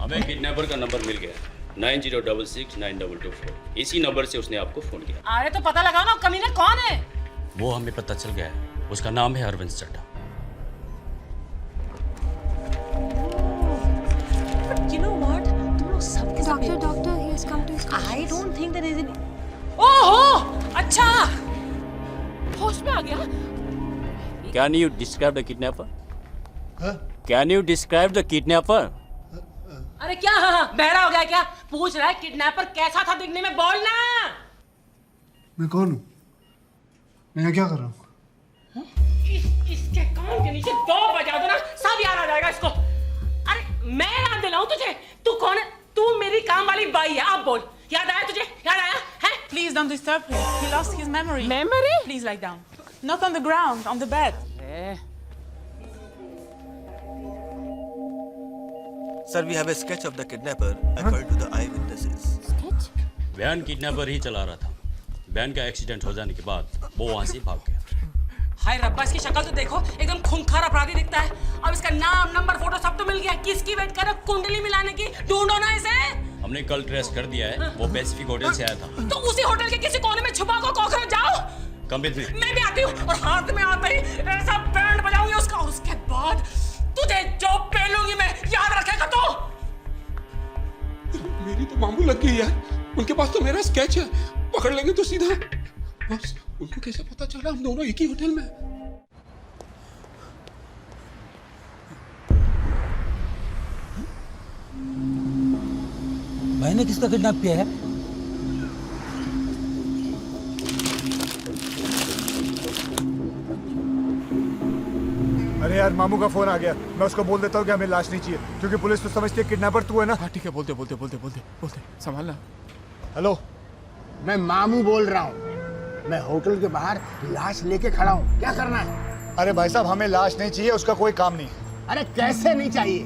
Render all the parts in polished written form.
हमें किडनैपर का नंबर मिल गया 90669224। इसी नंबर से उसने आपको फोन किया। अरे तो पता लगाओ ना कमीना कौन है। वो हमें पता चल गया है, उसका नाम है Arvind Chadha. You know what? तुम लोग सब के सब Doctor, he has come to his conscience. I don't think there is any. ओहो, अच्छा, होश में आ गया। Can you describe the kidnapper? Can you describe the kidnapper? अरे क्या बहरा हो गया क्या? पूछ रहा है किडनैपर कैसा था दिखने में, बोलना। मैं कौन हूँ? मैं यहाँ क्या कर रहा हूँ? इसके कान के नीचे 2 बजा दो ना, सब याद आ जाएगा इसको। अरे मैं याद दिलाऊं तुझे? तू कौन है? तू मेरी काम वाली बाई है। अब बोल, याद आया तुझे? याद आया है? Please don't disturb him. He lost his memory. Memory? Please lie down. Not on the ground, on the bed. Sir, we have a sketch of the kidnapper according to the eyewitnesses. Van kidnapper ही चला रहा था। Van का accident हो जाने के बाद वो वहां से भाग गया। हाय रब्बा, इसकी शक्ल तो देखो, एकदम खूंखार अपराधी दिखता है। अब इसका नाम, नंबर, फोटो सब तो मिल गया। किसकी वेट कर रहे हो? कुंडली मिलाने की? ढूंढो ना इसे। हमने कल ट्रेस कर दिया है, वो पैसिफिक होटल से आया था। तो उसी होटल के किसी कोने में छुपा को कॉकरोच जाओ। Come with me. मैं भी आती हूँ और हाथ में आते ही ऐसा बैंड बजाऊंगी उसका, और उसके बाद तुझे जो पेलूंगी मैं, याद रखेगा तू। मेरी तो मामू लग गई यार, उनके पास तो मेरा स्केच है, पकड़ लेंगे तो सीधा। बस उनको कैसे पता चला हम दोनों एक ही होटल में? मैंने किसका किडनैप किया है? अरे यार, मामू का फोन आ गया। मैं उसको बोल देता हूँ कि हमें लाश नहीं चाहिए, क्योंकि पुलिस तो समझती है किडनैपर तू है ना। हाँ ठीक है, बोलते बोलते बोलते बोलते बोलते संभालना। हेलो, मैं मामू बोल रहा हूँ। मैं होटल के बाहर लाश लेके खड़ा हूँ, क्या करना है? अरे भाई साहब, हमें लाश नहीं चाहिए, उसका कोई काम नहीं। अरे कैसे नहीं चाहिए?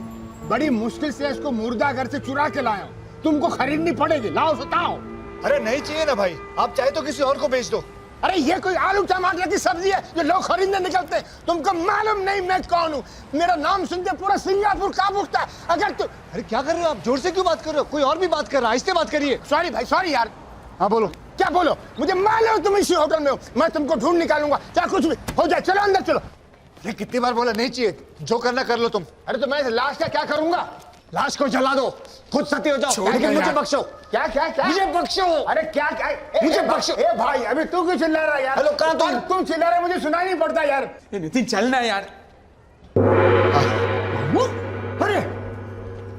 बड़ी मुश्किल से इसको मुर्दा घर से चुरा के लाया हूँ, तुमको खरीदनी पड़ेगी, लाओ बताओ। अरे नहीं चाहिए ना भाई, आप चाहे तो किसी और को बेच दो। अरे ये कोई आलू टमाटर की सब्जी है जो लोग खरीदने निकलते हैं? तुमको मालूम नहीं मैं कौन हूँ? मेरा नाम सुनते पूरा सिंगापुर कांप उठता है। अगर तू अरे क्या कर रहे हो आप? जोर से क्यों बात कर रहे हो? कोई और भी बात कर रहा है, आहिस्ते बात करिए। सॉरी भाई, सॉरी यार। हाँ बोलो। क्या बोलो? मुझे मालूम तुम इसी होटल में हो, मैं तुमको ढूंढ निकालूंगा, चाहे कुछ भी हो जाए। चलो अंदर चलो। ये कितनी बार बोला नहीं चाहिए, जो करना कर लो तुम। अरे तो मैं इस लाश का क्या करूंगा? लाश को जला दो, खुद सती हो जाओ, लेकिन मुझे बख्शो। क्या क्या क्या? मुझे बख्शो। अरे क्या क्या? मुझे बख्शो। ए भाई, अभी तू क्यों चिल्ला रहा है यार? हेलो, कहाँ तुम? तुम चिल्ला रहे, मुझे सुनाई नहीं पड़ता यार। नितिन चलना है यार। अरे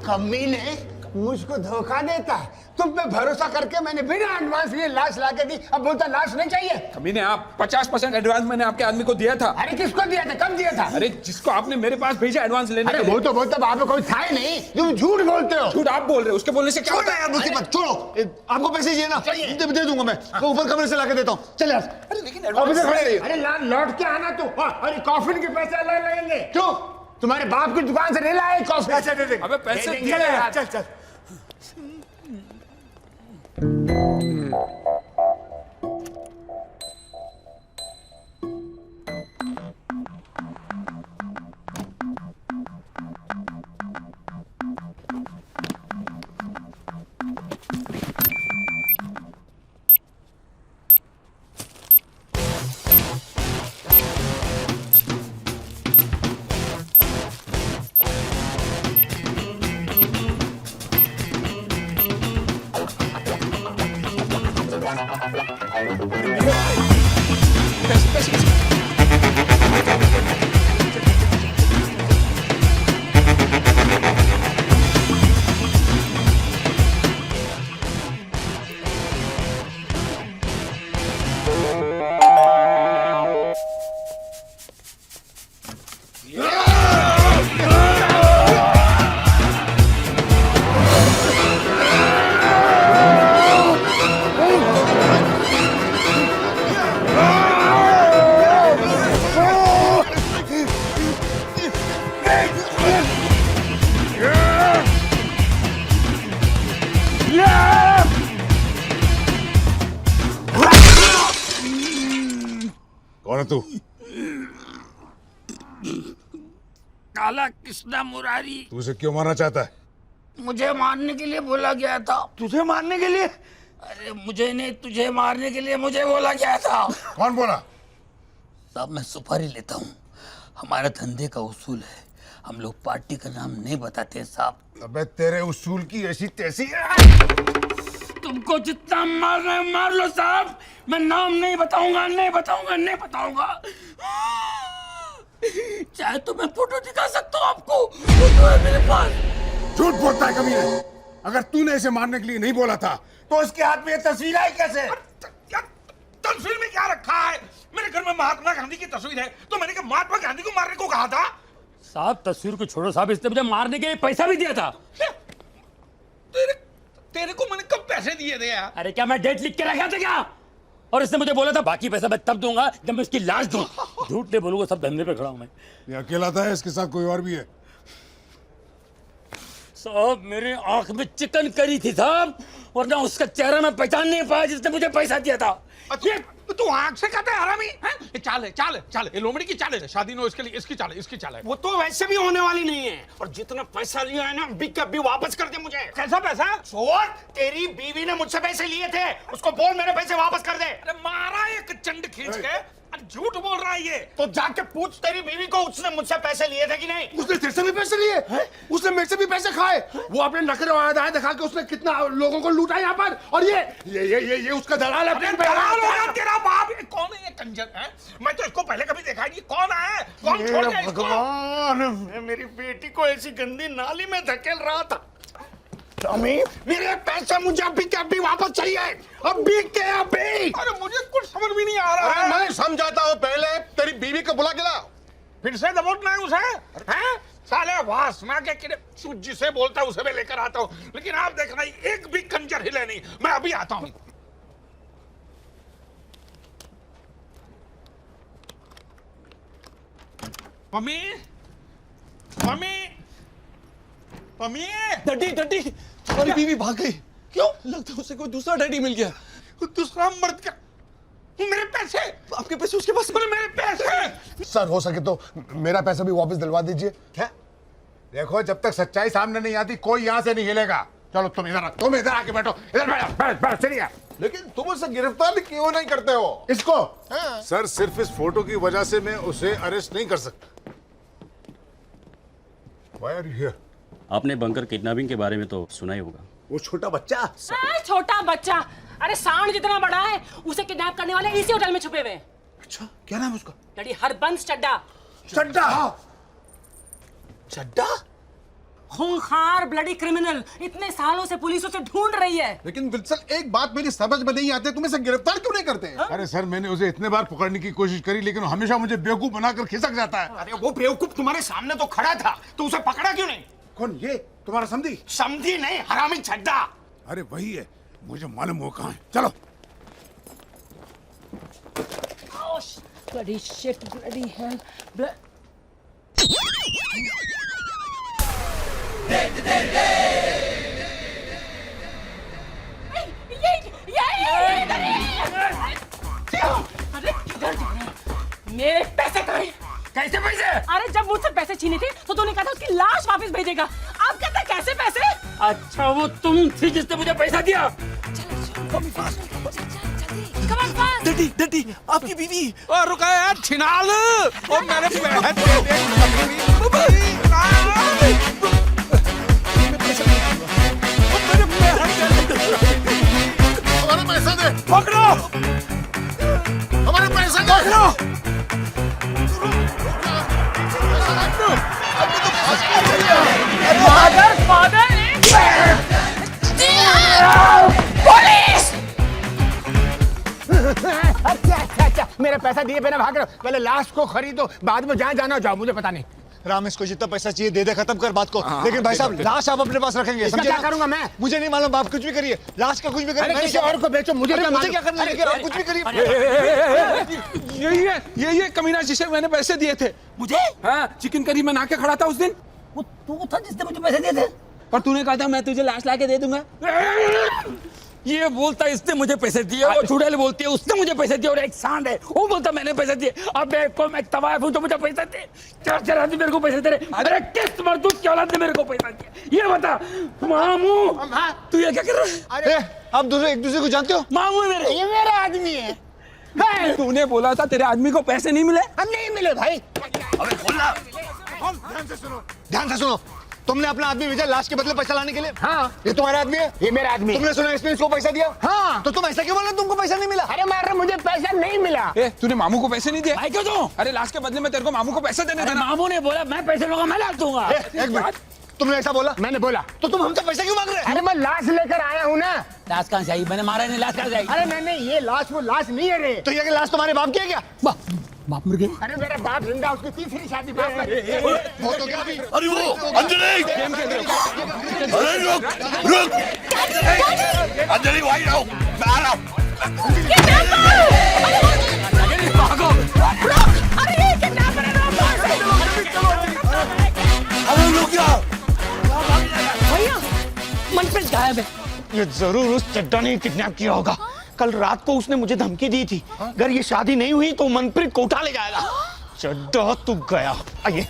कमीने मुझको धोखा देता है। तुम पे भरोसा करके मैंने बिना एडवांस लिए लाश लाके दी, अब बोलता लाश नहीं चाहिए। कमीने, आप 50% एडवांस मैंने आपके आदमी को दिया था। अरे किसको दिया था? कब दिया था? अरे जिसको आपने मेरे पास भेजा एडवांस लेने अरे के लिए। वो तो बोलता वहां पे कोई था ही नहीं, तुम झूठ बोलते हो। झूठ आप बोल रहे हो, उसके बोलने से क्या छोड़ो यार मुझे मत, छोड़ो। आपको पैसे चाहिए ना? दे दूंगा मैं, ऊपर कमरे से लाके देता हूँ। चल यार। अरे लेकिन अरे लौट के आना तू। अरे कॉफिन के पैसे अलग लगेंगे। क्यों? तुम्हारे बाप की दुकान से नहीं लाए कॉफी? पैसे दे दे। अबे पैसे दे देंगे दे यार। चल चल। कौन है तू? काला कृष्णा मुरारी। तू उसे क्यों मारना चाहता है? मुझे मारने के लिए बोला गया था। तुझे मारने के लिए? अरे मुझे नहीं, तुझे मारने के लिए मुझे बोला गया था। कौन बोला? साहब मैं सुपारी लेता हूँ, हमारा धंधे का उसूल है, हम लोग पार्टी का नाम नहीं बताते साहब। अबे तेरे उसूल की ऐसी तैसी तुमको जितना मारना है मार लो साहब, मैं नाम नहीं बताऊंगा, नहीं बताऊंगा, नहीं बताऊंगा। चाहे तो मैं फोटो दिखा सकता हूँ आपको, फोटो है मेरे पास। झूठ बोलता है कमीने। अगर तूने इसे मारने के लिए नहीं बोला था तो उसके हाथ में ये तस्वीर आई कैसे? तस्वीर में क्या रखा है? मेरे घर में महात्मा गांधी की तस्वीर है, तो मैंने क्या महात्मा गांधी को मारने को कहा था? साहब तस्वीर को छोड़ो साहब, इसने मुझे मारने के लिए पैसा भी दिया था। तेरे को मैंने कब पैसे दिए थे यार? अरे क्या मैं डेट लिख के रखा था क्या? और इसने मुझे बोला था बाकी पैसा मैं तब दूंगा जब मैं इसकी लाश दूं। झूठ नहीं बोलूंगा, सब धंधे पे खड़ा हूं मैं। ये अकेला था, इसके साथ कोई और भी है? साहब मेरे आंख में चिकन करी थी साहब, वरना उसका चेहरा मैं पहचान नहीं पाया जिसने मुझे पैसा दिया था। अच्छा तू आंख से कहता है हरामी हैं? ये चाल है, चाल है, चाल है, ये लोमड़ी की चाल है, शादी नो इसके लिए इसकी चाल है, इसकी चाल है। वो तो वैसे भी होने वाली नहीं है, और जितना पैसा लिया है ना बिक के अभी वापस कर दे मुझे। कैसा पैसा? छोड़, तेरी बीवी ने मुझसे पैसे लिए थे, उसको बोल मेरे पैसे वापस कर दे। अरे मारा एक चंड खींच के, अरे झूठ बोल रहा है ये। तो जाके पूछ तेरी बीवी को उसने मुझसे पैसे लिए थे कि नहीं। उसने तेरे से भी पैसे लिए? उसने मेरे से भी पैसे खाए? वो अपने नखरे वायदाएं दिखा के उसने कितना लोगों को लूटा यहाँ पर, और ये उसका दलाल है। अरे दलाल होगा तेरा बाप। ये कौन है ये कंजर है? मैं तो इसको पहले कभी देखा नहीं। कौन है? कौन छोड़ गया इसको? भगवान, मैं मेरी बेटी को ऐसी गंदी नाली में धकेल रहा था। टॉमी, मेरे पैसे मुझे अभी के अभी वापस चाहिए, अभी के अभी। अरे मुझे कुछ समझ भी नहीं आ रहा है। मैं समझाता हूँ, पहले तेरी बीवी को बुला के ला। फिर से दबोचना है उसे? हैं? साले वासना के किरे जिसे बोलता है उसे मैं लेकर आता हूँ, लेकिन आप देख रहे हैं एक भी कंजर हिले नहीं। मैं अभी आता हूँ। Mummy, mummy, mummy. Daddy daddy, तुम्हारी बीवी भाग गई। क्यों? लगता है उसे कोई दूसरा डैडी मिल गया। दूसरा मर्द क्या? मेरे पैसे? आपके पैसे उसके पास? मेरे पैसे? सर हो सके तो मेरा पैसा भी वापस दिलवा दीजिए। क्या? देखो जब तक सच्चाई सामने नहीं आती कोई यहाँ से नहीं हिलेगा। चलो तुम इधर आके बैठो, इधर बैठो, चलिए। लेकिन तुम उसे गिरफ्तार क्यों नहीं करते हो? इसको? हाँ। सर सिर्फ इस फोटो की वजह से मैं उसे अरेस्ट नहीं कर सकता। Why are you here? आपने बंकर किडनैपिंग के बारे में तो सुना ही होगा। वो छोटा बच्चा? छोटा बच्चा, अरे सांड जितना बड़ा है, उसे किडनैप करने वाले इसी होटल में छुपे हुए हैं। अच्छा, क्या नाम है उसका? डैडी हरबंस चड्डा। चड्डा? चड्डा? खूंखार ब्लडी क्रिमिनल, इतने सालों से पुलिस उसे ढूंढ रही है। लेकिन विल्सन एक बात मेरी समझ में नहीं आती, तुम इसे गिरफ्तार क्यों नहीं करते? अरे सर मैंने उसे इतने बार पकड़ने की कोशिश करी लेकिन हमेशा मुझे बेवकूफ बनाकर खिसक जाता है। अरे वो बेवकूफ तुम्हारे सामने तो खड़ा था, तो उसे पकड़ा क्यों नहीं? कौन? ये तुम्हारा समधी? समझी नहीं, हरामी छड्डा। अरे वही है, मुझे मालूम हो कहाँ है। चलो। Bloody shit, bloody hell. अरे किधर जा रहे हैं? मेरे पैसे कहाँ हैं? कैसे पैसे? अरे जब मुझसे पैसे छीने थे तो तूने कहा था उसकी लाश वापस भेजेगा। अब कहता है कैसे पैसे? अच्छा वो तुम थी जिसने मुझे पैसा दिया? डैडी डैडी, आपकी बीवी। और रुका यार छिनाल, और मेरे हमारे पैसा दे। पकड़ो, हमारे पैसा दे। पकड़ो। Father police! अच्छा, मेरे पैसा दिए बिना भाग रहे हो। पहले लाश को खरीदो, बाद में जहाँ जाना जाओ, मुझे पता नहीं। राम इसको जितना पैसा चाहिए दे दे, खत्म कर बात को। लेकिन भाई साहब लाश आप अपने पास रखेंगे, समझे? क्या करूंगा मैं? मुझे नहीं मालूम, आप कुछ भी करिए, लाश का कुछ भी करिए। किसी और को बेचो, मुझे क्या मुझे क्या करना है? आप कुछ भी करिए। ये कमीना जिसे मैंने पैसे दिए थे। मुझे? हाँ, चिकन करी में नाके खड़ा था उस दिन। वो तू था जिसने मुझे पैसे दिए थे? और तूने कहा था मैं तुझे लाश लाके दे दूंगा। ये बोलता इसने मुझे पैसे दिए, वो चुड़ैल बोलती है उसने मुझे पैसे दिए, और एक सांड है वो बोलता मैंने पैसे दिए। अब मैं तवायफ हूँ तो मुझे पैसे दे, 4 आदमी मेरे को पैसे दे रहे। अरे किस मर्दूद की औलाद ने मेरे को पैसा दिया, ये बता मामू। तू ये क्या कर रहा है? अरे आप दूसरे एक दूसरे को जानते हो? मामू मेरे, ये मेरा आदमी है। तूने बोला था तेरे आदमी को पैसे नहीं मिले। हम नहीं मिले भाई। अबे खोलना। ध्यान से सुनो, तुमने अपना आदमी भेजा लाश के बदले पैसा लाने के लिए? हाँ। ये तुम्हारा आदमी है? ये मेरा आदमी। तुमने सुना इसने इसको पैसा दिया? हाँ। तो तुम ऐसा क्यों बोल रहे हो तुमको पैसा नहीं मिला? अरे मार रहा, मुझे पैसा नहीं मिला। तूने मामू को पैसे नहीं दिए? भाई क्यों दूं? अरे लाश के बदले में तेरे को मामू को पैसे देने थे। मामू ने बोला मैं पैसे लूंगा, मैं ला दूंगा। एक मिनट, तुमने ऐसा बोला? मैंने बोला। तो तुम हमसे पैसा क्यों मांग रहे हो? अरे मैं लाश लेकर आया हूँ ना। लाश कहाँ से आई? मैंने मारा नहीं, लाश कहाँ से आई? अरे नहीं, ये लाश वो लाश नहीं है रे। तो ये लाश तुम्हारे बाप की है क्या? बाप मर गए। अरे मेरा बाप जिंदा, उसकी तीसरी शादी बाप ने। वो तो क्या अभी? अरे वो अंजलि, अरे रुक रुक, अंजलि वहीं रहो, मैं आ रहा हूँ। अरे रुक जाओ भैया, मनप्रीत गायब है। ये जरूर उस चड्डा ने किडनैप किया होगा। कल रात को उसने मुझे धमकी दी थी, अगर ये शादी नहीं हुई तो मनप्रीत को उठा ले जाएगा। चड्डा तू गया। आइए।